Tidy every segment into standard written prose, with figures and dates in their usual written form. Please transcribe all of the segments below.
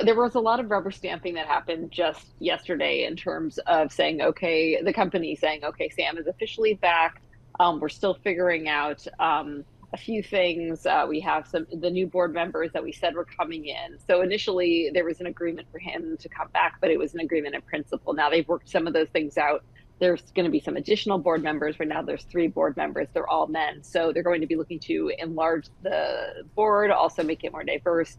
There was a lot of rubber stamping that happened just yesterday in terms of saying, okay, the company saying, okay, Sam is officially back. We're still figuring out a few things. We have the new board members that we said were coming in. So initially there was an agreement for him to come back, but it was an agreement in principle. Now they've worked some of those things out. There's going to be some additional board members. Right now there's 3 board members. They're all men. So they're going to be looking to enlarge the board, also make it more diverse.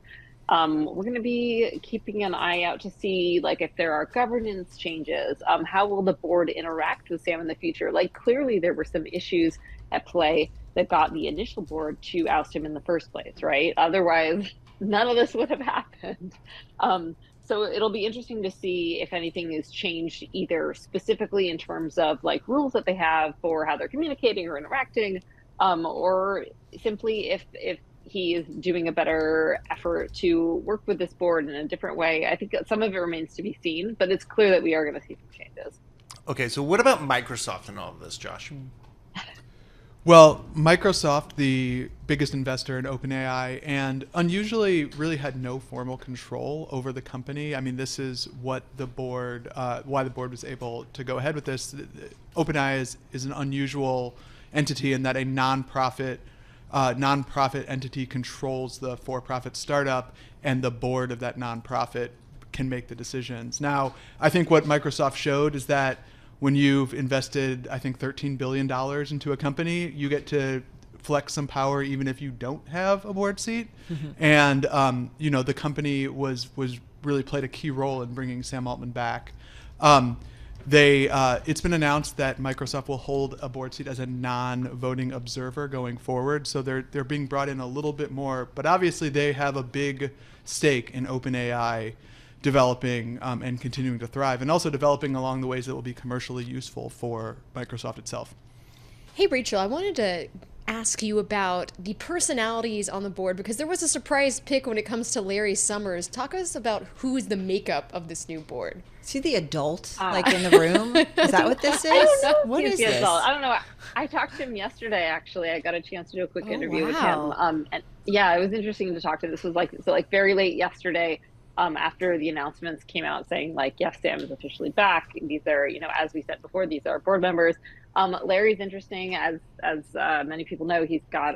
We're going to be keeping an eye out to see, like, if there are governance changes. How will the board interact with Sam in the future? Like, clearly there were some issues at play that got the initial board to oust him in the first place, right? Otherwise, none of this would have happened. So it'll be interesting to see if anything is changed, either specifically in terms of like rules that they have for how they're communicating or interacting, or simply if he is doing a better effort to work with this board in a different way. I think that some of it remains to be seen, but it's clear that we are going to see some changes. Okay, so what about Microsoft in all of this, Josh? Well, Microsoft, the biggest investor in OpenAI, and unusually really had no formal control over the company. I mean, this is what the board, why the board was able to go ahead with this. OpenAI is an unusual entity in that a nonprofit entity controls the for-profit startup, and the board of that nonprofit can make the decisions. Now, I think what Microsoft showed is that when you've invested, I think, $13 billion into a company, you get to flex some power even if you don't have a board seat. Mm-hmm. And the company was really played a key role in bringing Sam Altman back. It's been announced that Microsoft will hold a board seat as a non-voting observer going forward. So they're being brought in a little bit more, but obviously they have a big stake in OpenAI developing and continuing to thrive, and also developing along the ways that will be commercially useful for Microsoft itself. Hey, Rachel, I wanted to ask you about the personalities on the board, because there was a surprise pick when it comes to Larry Summers. Talk us about who is the makeup of this new board. Is he the adult, like in the room? Is that what this is? I don't know. What is this? Adult. I don't know. I talked to him yesterday, actually. I got a chance to do a quick interview with him. And yeah, it was interesting to talk to him. This was like very late yesterday. After the announcements came out saying, like, yes, Sam is officially back. These are, as we said before, these are board members. Larry's interesting, as many people know. He's got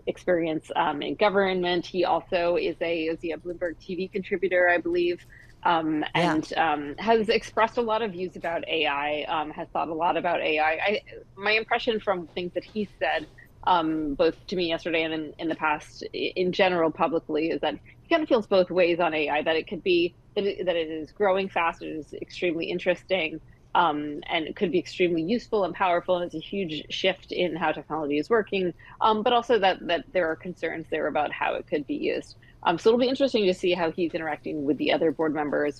experience in government. He also is a Bloomberg TV contributor, I believe, and has expressed a lot of views about AI. Has thought a lot about AI. My impression from things that he said, both to me yesterday and in the past, in general, publicly, is that he kind of feels both ways on AI. That it could be that it is growing fast, it is extremely interesting, and it could be extremely useful and powerful, and it's a huge shift in how technology is working. But also that there are concerns there about how it could be used. So it'll be interesting to see how he's interacting with the other board members.